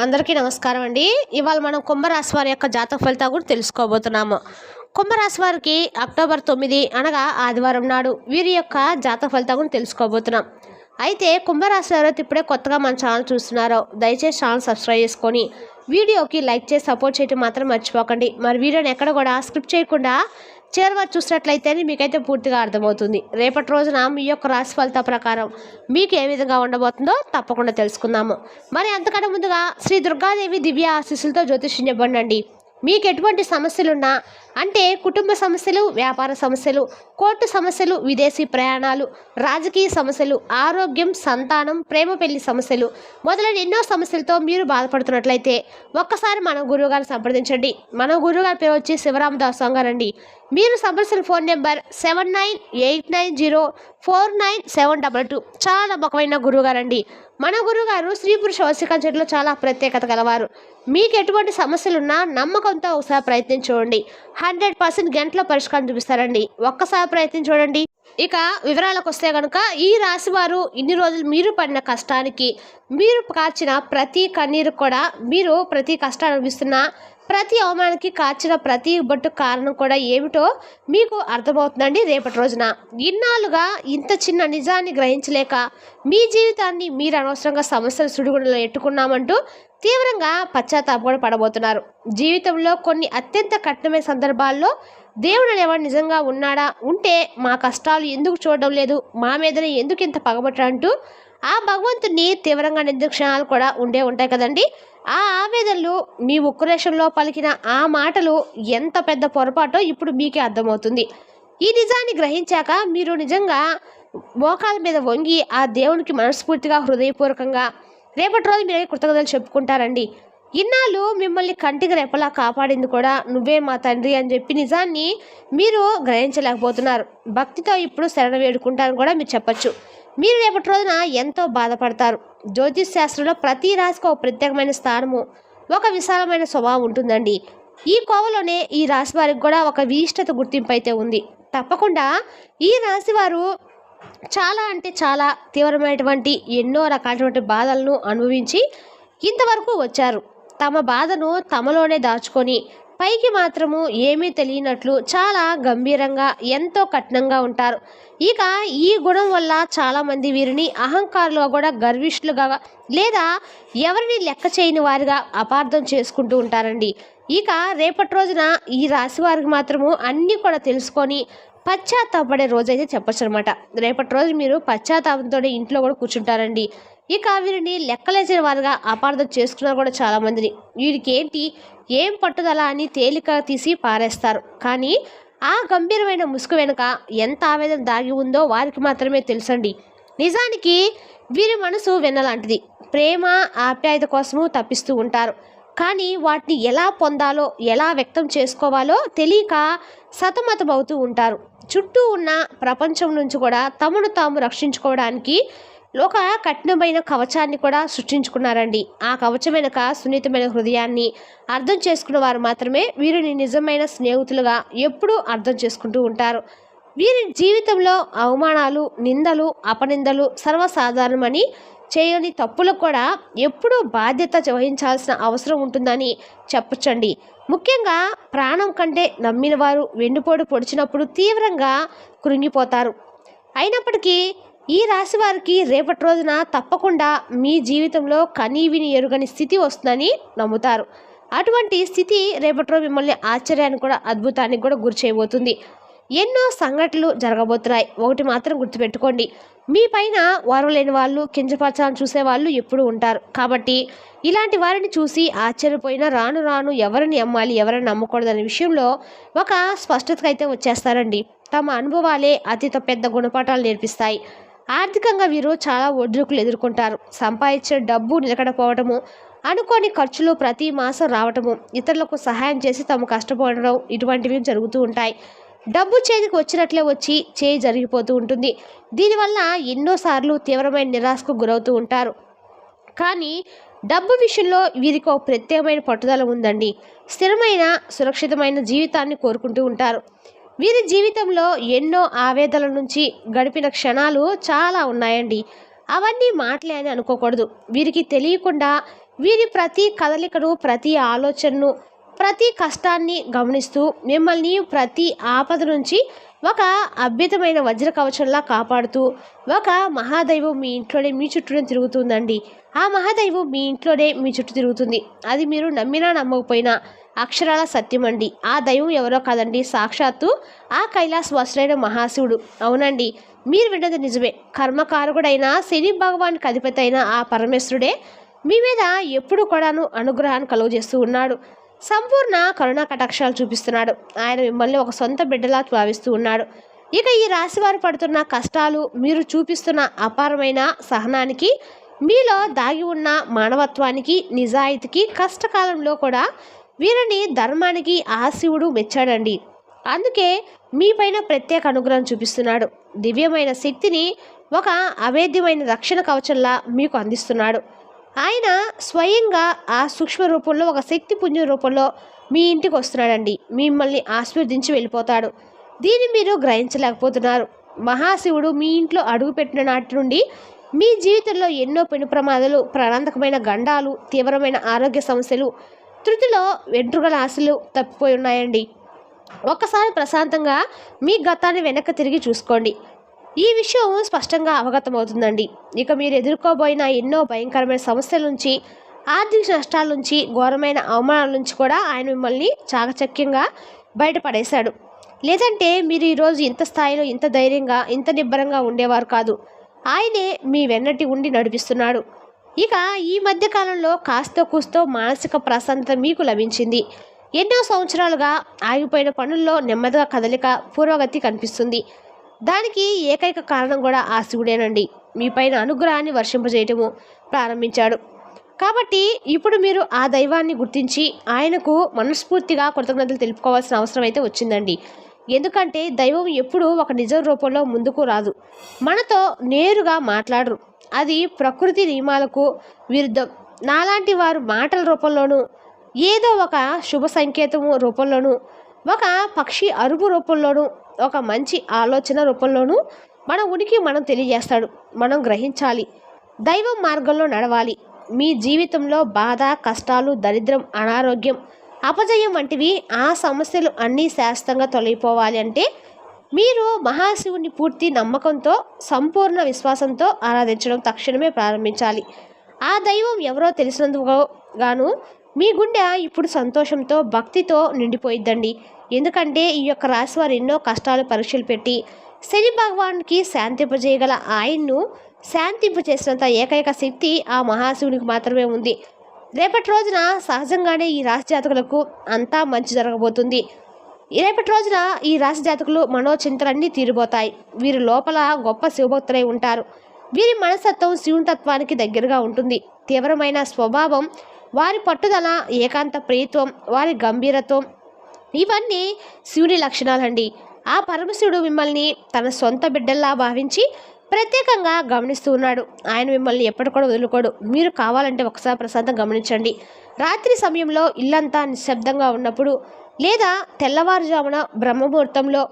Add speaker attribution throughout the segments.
Speaker 1: అందరికీ నమస్కారం అండి. ఇవాళ మనం కుంభరాశి వారి యొక్క జాతక ఫలితాలు కూడా తెలుసుకోబోతున్నాము. కుంభరాశి వారికి అక్టోబర్ 9 అనగా ఆదివారం నాడు వీరి యొక్క జాతక ఫలితాలు కూడా తెలుసుకోబోతున్నాం. అయితే కుంభరాశి ఎవరైతే ఇప్పుడే కొత్తగా మన ఛానల్ చూస్తున్నారో దయచేసి ఛానల్ సబ్స్క్రైబ్ చేసుకొని వీడియోకి లైక్ చేసి సపోర్ట్ చేయడం మాత్రం మర్చిపోకండి. మరి వీడియోని ఎక్కడ కూడా స్క్రిప్ట్ చేయకుండా చివరి చూసినట్లయితే మీకైతే పూర్తిగా అర్థమవుతుంది. రేపటి రోజున మీ యొక్క రాశి ఫలిత ప్రకారం మీకు ఏ విధంగా ఉండబోతుందో తప్పకుండా తెలుసుకుందాము. మరి అంతకన్నా ముందుగా శ్రీ దుర్గాదేవి దివ్య ఆశీస్సులతో జ్యోతిష్యం చెప్పండి. మీకు ఎటువంటి సమస్యలున్నా అంటే కుటుంబ సమస్యలు, వ్యాపార సమస్యలు, కోర్టు సమస్యలు, విదేశీ ప్రయాణాలు, రాజకీయ సమస్యలు, ఆరోగ్యం, సంతానం, ప్రేమ పెళ్లి సమస్యలు మొదలైన ఎన్నో సమస్యలతో మీరు బాధపడుతున్నట్లయితే ఒక్కసారి మన గురువుగారిని సంప్రదించండి. మన గురువుగారి పేరు వచ్చి శివరామదాస్ గారండి. మీరు సంప్రదించిన ఫోన్ నెంబర్ 7989049722. చాలా నమ్మకమైన గురువుగారండి. మన గురువుగారు స్త్రీ పురుష వశీకరణలో చాలా ప్రత్యేకత గలవారు. మీకు ఎటువంటి సమస్యలున్నా నమ్మకంతో ఒకసారి ప్రయత్నం చూడండి. 100% గంటలో పరిష్కారం చూపిస్తారండి. ఒక్కసారి ప్రయత్నం చూడండి. ఇక వివరాలకు వస్తే కనుక ఈ రాశి వారు ఇన్ని రోజులు మీరు పడిన కష్టానికి, మీరు కార్చిన ప్రతి కన్నీరు కూడా, మీరు ప్రతి కష్టాన్ని అనిపిస్తున్న ప్రతి అవమానానికి కార్చిన ప్రతి బొట్టు కారణం కూడా ఏమిటో మీకు అర్థమవుతుందండి. రేపటి రోజున ఇన్నాళ్ళుగా ఇంత చిన్న నిజాన్ని గ్రహించలేక మీ జీవితాన్ని మీరు అనవసరంగా సమస్యల సుడిగుండలో ఎట్టుకున్నామంటూ తీవ్రంగా పశ్చాత్తాపం కూడా పడబోతున్నారు. జీవితంలో కొన్ని అత్యంత కఠినమైన సందర్భాల్లో దేవుడు అనేవాడు నిజంగా ఉన్నాడా, ఉంటే మా కష్టాలు ఎందుకు చూడడం లేదు, మా మీదనే ఎందుకు ఇంత పగబట్టంటూ ఆ భగవంతుని తీవ్రంగా నిందిక్షణాలు కూడా ఉంటాయి కదండి. ఆ ఆవేదనలు, మీ ఉక్రేషంలో పలికిన ఆ మాటలు ఎంత పెద్ద పొరపాటో ఇప్పుడు మీకే అర్థమవుతుంది. ఈ నిజాన్ని గ్రహించాక మీరు నిజంగా మోకాల మీద వంగి ఆ దేవునికి మనస్ఫూర్తిగా హృదయపూర్వకంగా రేపటి రోజు మీరు కృతజ్ఞతలు చెప్పుకుంటారండి. ఇన్నాళ్ళు మిమ్మల్ని కంటికి రెప్పలా కాపాడింది కూడా నువ్వే మా తండ్రి అని చెప్పి నిజాన్ని మీరు గ్రహించలేకపోతున్నారు. భక్తితో ఇప్పుడు శరణ వేడుకుంటారని కూడా మీరు చెప్పచ్చు. మీరు రేపటి రోజున ఎంతో బాధపడతారు. జ్యోతిష్ శాస్త్రంలో ప్రతి రాశికి ఒక ప్రత్యేకమైన స్థానము, ఒక విశాలమైన స్వభావం ఉంటుందండి. ఈ కోవలోనే ఈ రాశి వారికి కూడా ఒక విశిష్టత గుర్తింపు అయితే ఉంది. తప్పకుండా ఈ రాశి వారు చాలా అంటే చాలా తీవ్రమైనటువంటి ఎన్నో రకాలైనటువంటి బాధలను అనుభవించి ఇంతవరకు వచ్చారు. తమ బాధను తమలోనే దాచుకొని పైకి మాత్రము ఏమీ తెలియనట్లు చాలా గంభీరంగా ఎంతో కఠినంగా ఉంటారు. ఇక ఈ గుణం వల్ల చాలామంది వీరిని అహంకారులుగా కూడా, గర్విష్ఠులుగా లేదా ఎవరిని లెక్క చేయని వారిగా అపార్థం చేసుకుంటూ ఉంటారండి. ఇక రేపటి రోజున ఈ రాశి వారికి మాత్రము అన్నీ కూడా తెలుసుకొని పశ్చాత్తాపడే రోజైతే చెప్పచ్చు అనమాట. రేపటి రోజు మీరు పశ్చాత్తాపంతో ఇంట్లో కూడా కూర్చుంటారండి. ఇక వీరిని లెక్కలేసిన వారుగా అపార్థం చేసుకున్నారు కూడా చాలామందిని. వీరికి ఏంటి, ఏం పట్టుదల అని తేలిక తీసి పారేస్తారు. కానీ ఆ గంభీరమైన ముసుగు వెనుక ఎంత ఆవేదన దాగి ఉందో వారికి మాత్రమే తెలుసండి. నిజానికి వీరి మనసు వెన్నలాంటిది. ప్రేమ, ఆప్యాయత కోసము తప్పిస్తూ ఉంటారు. కానీ వాటిని ఎలా పొందాలో, ఎలా వ్యక్తం చేసుకోవాలో తెలియక సతమతమవుతూ ఉంటారు. చుట్టూ ఉన్న ప్రపంచం నుంచి కూడా తమను తాము రక్షించుకోవడానికి ఒక కఠినమైన కవచాన్ని కూడా సృష్టించుకున్నారండి. ఆ కవచం వెనుక సున్నితమైన హృదయాన్ని అర్థం చేసుకున్న వారు మాత్రమే వీరిని నిజమైన స్నేహితులుగా ఎప్పుడూ అర్థం చేసుకుంటూ ఉంటారు. వీరి జీవితంలో అవమానాలు, నిందలు, అపనిందలు సర్వసాధారణమని, చేయని తప్పులకు కూడా ఎప్పుడూ బాధ్యత వహించాల్సిన అవసరం ఉంటుందని చెప్పచ్చండి. ముఖ్యంగా ప్రాణం కంటే నమ్మిన వారు వెన్నుపోటు పొడిచినప్పుడు తీవ్రంగా కృంగిపోతారు. అయినప్పటికీ ఈ రాశి వారికి రేపటి రోజున తప్పకుండా మీ జీవితంలో కనీవిని ఎరుగని స్థితి వస్తుందని నమ్ముతారు. అటువంటి స్థితి రేపటి రోజు మిమ్మల్ని ఆశ్చర్యానికి కూడా, అద్భుతానికి కూడా గురి చేయబోతుంది. ఎన్నో సంఘటనలు జరగబోతున్నాయి. ఒకటి మాత్రం గుర్తుపెట్టుకోండి, మీ పైన వారు లేని వాళ్ళు, కించపరచాలని చూసే వాళ్ళు ఎప్పుడూ ఉంటారు. కాబట్టి ఇలాంటి వారిని చూసి ఆశ్చర్యపోయినా రాను రాను ఎవరిని నమ్మాలి, ఎవరిని నమ్మకూడదు అనే విషయంలో ఒక స్పష్టతకు అయితే వచ్చేస్తారండి. తమ అనుభవాలే అతి పెద్ద గుణపాఠాలు నేర్పిస్తాయి. ఆర్థికంగా వీరు చాలా ఒడిదుడుకులు ఎదుర్కొంటారు. సంపాదించిన డబ్బు నిలకడపోవటము, అనుకోని ఖర్చులు ప్రతి మాసం రావటము, ఇతరులకు సహాయం చేసి తాము కష్టపడడం, ఇటువంటివి జరుగుతూ ఉంటాయి. డబ్బు చేతికి వచ్చినట్లే వచ్చి చేయి జరిగిపోతూ ఉంటుంది. దీనివల్ల ఎన్నోసార్లు తీవ్రమైన నిరాశకు గురవుతూ ఉంటారు. కానీ డబ్బు విషయంలో వీరికి ఒక ప్రత్యేకమైన పట్టుదల ఉందండి. స్థిరమైన, సురక్షితమైన జీవితాన్ని కోరుకుంటూ ఉంటారు. వీరి జీవితంలో ఎన్నో ఆవేదనల నుంచి గడిపిన క్షణాలు చాలా ఉన్నాయండి. అవన్నీ మాటలే అని అనుకోకూడదు. వీరికి తెలియకుండా వీరి ప్రతి కదలికను, ప్రతి ఆలోచనను, ప్రతి కష్టాన్ని గమనిస్తూ మిమ్మల్ని ప్రతి ఆపద నుంచి ఒక అద్భుతమైన వజ్ర కవచంలా కాపాడుతూ ఒక మహాదైవం మీ ఇంట్లోనే మీ చుట్టూనే తిరుగుతుందండి. ఆ మహాదైవం మీ ఇంట్లోనే మీ చుట్టూ తిరుగుతుంది. అది మీరు నమ్మినా నమ్మకపోయినా అక్షరాల సత్యం అండి. ఆ దైవం ఎవరో కాదండి, సాక్షాత్తు ఆ కైలాసవాసుడైన మహాశివుడు. అవునండి, మీరు విన్నది నిజమే. కర్మకారకుడైన శని భగవానికి అధిపతి అయిన ఆ పరమేశ్వరుడే మీ మీద ఎప్పుడు కూడాను అనుగ్రహాన్ని కలుగజేస్తూ ఉన్నాడు. సంపూర్ణ కరుణా కటాక్షాలు చూపిస్తున్నాడు. ఆయన మిమ్మల్ని ఒక సొంత బిడ్డలా భావిస్తూ ఉన్నాడు. ఇక ఈ రాశివారు పడుతున్న కష్టాలు, మీరు చూపిస్తున్న అపారమైన సహనానికి, మీలో దాగి ఉన్న మానవత్వానికి, నిజాయితీకి, కష్టకాలంలో కూడా వీరిని ధర్మానికి ఆ శివుడు మెచ్చాడండి. అందుకే మీపైన ప్రత్యేక అనుగ్రహం చూపిస్తున్నాడు. దివ్యమైన శక్తిని ఒక అవేద్యమైన రక్షణ కవచంలా మీకు అందిస్తున్నాడు. ఆయన స్వయంగా ఆ సూక్ష్మ రూపంలో, ఒక శక్తి పుంజం రూపంలో మీ ఇంటికి వస్తున్నాడండి. మిమ్మల్ని ఆశీర్వదించి వెళ్ళిపోతాడు. దీన్ని మీరు గ్రహించలేకపోతున్నారు. మహాశివుడు మీ ఇంట్లో అడుగుపెట్టిన నాటి నుండి మీ జీవితంలో ఎన్నో పెను ప్రమాదాలు, ప్రాణాంతకమైన గండాలు, తీవ్రమైన ఆరోగ్య సమస్యలు, తృతిలో వెంట్రుకల ఆశలు తప్పిపోయి ఉన్నాయండి. ఒక్కసారి ప్రశాంతంగా మీ గతాన్ని వెనక్కి తిరిగి చూసుకోండి. ఈ విషయం స్పష్టంగా అవగతమవుతుందండి. ఇక మీరు ఎదుర్కోబోయిన ఎన్నో భయంకరమైన సమస్యల నుంచి, ఆర్థిక నష్టాల నుంచి, ఘోరమైన అవమానాల నుంచి కూడా ఆయన మిమ్మల్ని చాకచక్యంగా బయటపడేశాడు. లేదంటే మీరు ఈరోజు ఇంత స్థాయిలో, ఇంత ధైర్యంగా, ఇంత నిబ్బరంగా ఉండేవారు కాదు. ఆయనే మీ వెన్నటి ఉండి నడిపిస్తున్నాడు. ఇక ఈ మధ్య కాలంలో కాస్తో కూస్తో మానసిక ప్రశాంతత మీకు లభించింది. ఎన్నో సంవత్సరాలుగా ఆగిపోయిన పనుల్లో నెమ్మదిగా కదలిక, పురోగతి కనిపిస్తుంది. దానికి ఏకైక కారణం కూడా ఆ శివుడేనండి. మీపైన అనుగ్రహాన్ని వర్షింపజేయటము ప్రారంభించాడు. కాబట్టి ఇప్పుడు మీరు ఆ దైవాన్ని గుర్తించి ఆయనకు మనస్ఫూర్తిగా కృతజ్ఞతలు తెలుపుకోవాల్సిన అవసరం అయితే వచ్చిందండి. ఎందుకంటే దైవం ఎప్పుడూ ఒక నిజ రూపంలో ముందుకు రాదు, మనతో నేరుగా మాట్లాడరు. అది ప్రకృతి నియమాలకు విరుద్ధం. నాలాంటి వారు మాటల రూపంలోనూ, ఏదో ఒక శుభ సంకేతము రూపంలోనూ, ఒక పక్షి అరుపు రూపంలోనూ, ఒక మంచి ఆలోచన రూపంలోనూ మన ఉనికి మనం తెలియజేస్తాడు. మనం గ్రహించాలి, దైవం మార్గంలో నడవాలి. మీ జీవితంలో బాధ, కష్టాలు, దరిద్రం, అనారోగ్యం, అపజయం వంటివి ఆ సమస్యలు అన్నీ శాశ్వతంగా తొలగిపోవాలి అంటే మీరు మహాశివుని పూర్తి నమ్మకంతో, సంపూర్ణ విశ్వాసంతో ఆరాధించడం తక్షణమే ప్రారంభించాలి. ఆ దైవం ఎవరో తెలిసినందుకు గాను మీ గుండె ఇప్పుడు సంతోషంతో, భక్తితో నిండిపోయిద్దండి. ఎందుకంటే ఈ యొక్క రాశి వారు ఎన్నో కష్టాలు, పరీక్షలు పెట్టి శని భగవానికి శాంతింపజేయగల ఆయన్ను శాంతింపచేసినంత ఏకైక శక్తి ఆ మహాశివునికి మాత్రమే ఉంది. రేపటి రోజున సహజంగానే ఈ రాశి జాతకులకు అంతా మంచి జరగబోతుంది. రేపటి రోజున ఈ రాశి జాతకులు మనోచింతలన్నీ తీరిపోతాయి. వీరి లోపల గొప్ప శివభక్తులై ఉంటారు. వీరి మనస్తత్వం శివుని తత్వానికి దగ్గరగా ఉంటుంది. తీవ్రమైన స్వభావం, వారి పట్టుదల, ఏకాంత ప్రియత్వం, వారి గంభీరత్వం ఇవన్నీ శివుని లక్షణాలండి. ఆ పరమశివుడు మిమ్మల్ని తన సొంత బిడ్డల్లా భావించి ప్రత్యేకంగా గమనిస్తూ ఉన్నాడు. ఆయన మిమ్మల్ని ఎప్పటి కూడా వదులుకోడు. మీరు కావాలంటే ఒకసారి ప్రశాంతంగా గమనించండి. రాత్రి సమయంలో ఇల్లంతా నిశ్శబ్దంగా ఉన్నప్పుడు, లేదా తెల్లవారుజామున బ్రహ్మముహూర్తంలో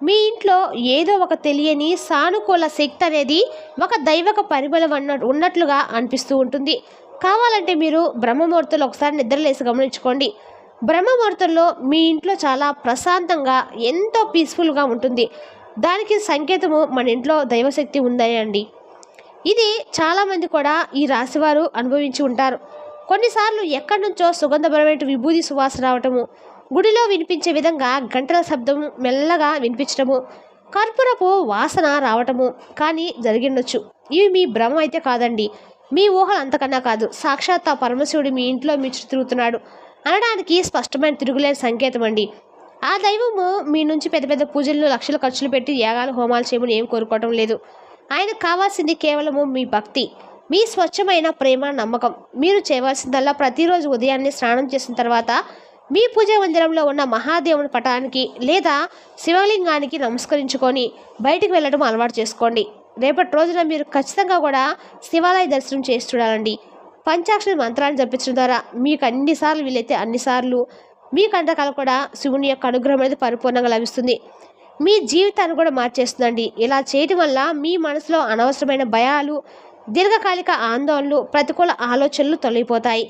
Speaker 1: మీ ఇంట్లో ఏదో ఒక తెలియని సానుకూల శక్తి అనేది, ఒక దైవక పరిమళం ఉన్నట్లుగా అనిపిస్తూ ఉంటుంది. కావాలంటే మీరు బ్రహ్మముహూర్తంలో ఒకసారి నిద్రలేసి గమనించుకోండి. బ్రహ్మముహూర్తంలో మీ ఇంట్లో చాలా ప్రశాంతంగా, ఎంతో పీస్ఫుల్గా ఉంటుంది. దానికి సంకేతము మన ఇంట్లో దైవశక్తి ఉందని అండి. ఇది చాలామంది కూడా ఈ రాశివారు అనుభవించి ఉంటారు. కొన్నిసార్లు ఎక్కడి నుంచో సుగంధపరమైన విభూది సువాసన రావటము, గుడిలో వినిపించే విధంగా గంటల శబ్దం మెల్లగా వినిపించటము, కర్పూరపు వాసన రావటము కానీ జరిగిండొచ్చు. ఇవి మీ భ్రమ అయితే కాదండి, మీ ఊహలు అంతకన్నా కాదు. సాక్షాత్ ఆ పరమశివుడు మీ ఇంట్లో మీ చుట్టూ తిరుగుతున్నాడు అనడానికి స్పష్టమైన తిరుగులేని సంకేతం అండి. ఆ దైవము మీ నుంచి పెద్ద పెద్ద పూజలు, లక్షల ఖర్చులు పెట్టి యాగాలు, హోమాలు చేయమని ఏం కోరుకోవటం లేదు. ఆయనకు కావాల్సింది కేవలము మీ భక్తి, మీ స్వచ్ఛమైన ప్రేమ, నమ్మకం. మీరు చేయవలసిందల్లా ప్రతిరోజు ఉదయాన్నే స్నానం చేసిన తర్వాత మీ పూజా మందిరంలో ఉన్న మహాదేవుని పటానికి లేదా శివలింగానికి నమస్కరించుకొని బయటికి వెళ్ళడం అలవాటు చేసుకోండి. రేపటి రోజున మీరు ఖచ్చితంగా కూడా శివాలయ దర్శనం చేసి చూడాలండి. పంచాక్షరి మంత్రాన్ని జపించడం ద్వారా మీకు అన్నిసార్లు వీలైతే అన్నిసార్లు మీ కంటకాలు కూడా శివుని యొక్క అనుగ్రహం అనేది పరిపూర్ణంగా లభిస్తుంది. మీ జీవితాన్ని కూడా మార్చేస్తుందండి. ఇలా చేయటం వల్ల మీ మనసులో అనవసరమైన భయాలు, దీర్ఘకాలిక ఆందోళనలు, ప్రతికూల ఆలోచనలు తొలగిపోతాయి.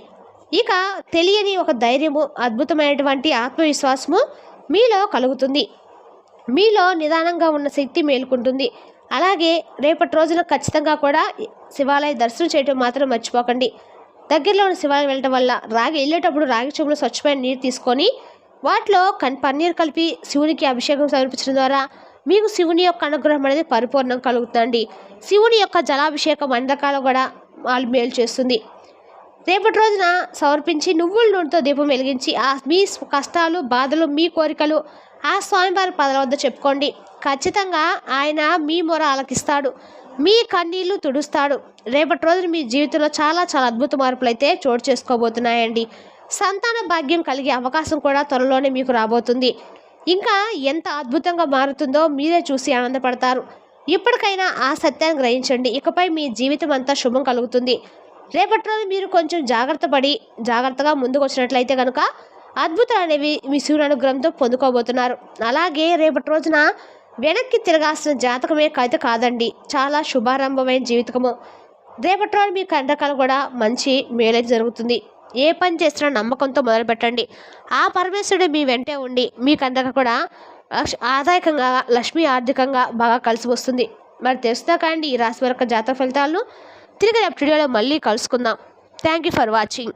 Speaker 1: ఇక తెలియని ఒక ధైర్యము, అద్భుతమైనటువంటి ఆత్మవిశ్వాసము మీలో కలుగుతుంది. మీలో నిదానంగా ఉన్న శక్తి మేలుకుంటుంది. అలాగే రేపటి రోజున ఖచ్చితంగా కూడా శివాలయ దర్శనం చేయటం మాత్రం మర్చిపోకండి. దగ్గరలో ఉన్న శివాలయం వెళ్ళటం వల్ల వెళ్ళేటప్పుడు రాగి చెంబులో స్వచ్ఛమైన నీరు తీసుకొని వాటిలో పన్నీరు కలిపి శివునికి అభిషేకం సమర్పించడం ద్వారా మీకు శివుని యొక్క అనుగ్రహం అనేది పరిపూర్ణం కలుగుతుందండి. శివుని యొక్క జలాభిషేకం అందకాలం కూడా వాళ్ళు మేలు చేస్తుంది. రేపటి రోజున సమర్పించి నువ్వుల నూనెతో దీపం వెలిగించి మీ కష్టాలు, బాధలు, మీ కోరికలు ఆ స్వామివారి పదల వద్ద చెప్పుకోండి. ఖచ్చితంగా ఆయన మీ మొర ఆలకిస్తాడు, మీ కన్నీళ్లు తుడుస్తాడు. రేపటి రోజున మీ జీవితంలో చాలా చాలా అద్భుత మార్పులు అయితే చోటు చేసుకోబోతున్నాయండి. సంతాన భాగ్యం కలిగే అవకాశం కూడా త్వరలోనే మీకు రాబోతుంది. ఇంకా ఎంత అద్భుతంగా మారుతుందో మీరే చూసి ఆనందపడతారు. ఇప్పటికైనా ఆ సత్యాన్ని గ్రహించండి. ఇకపై మీ జీవితం అంతా శుభం కలుగుతుంది. రేపటి రోజు మీరు కొంచెం జాగ్రత్తగా ముందుకు వచ్చినట్లయితే కనుక అద్భుతాలు అనేవి మీ శివుని అనుగ్రహంతో పొందుకోబోతున్నారు. అలాగే రేపటి రోజున వెనక్కి తిరగాల్సిన జాతకమే అయితే కాదండి, చాలా శుభారంభమైన జీవితము. రేపటి రోజు మీ కంటకాలు కూడా మంచి మేలైతే జరుగుతుంది. ఏ పని చేసినా నమ్మకంతో మొదలుపెట్టండి. ఆ పరమేశ్వరుడు మీ వెంటే ఉండి మీకందక కూడా ఆదాయకంగా, లక్ష్మీ ఆర్థికంగా బాగా కలిసి వస్తుంది. మరి తెలుస్తా కానీ ఈ రాశి వరకు జాతక ఫలితాలను తిరిగి రేపు వీడియోలో మళ్ళీ కలుసుకుందాం. Thank you for watching.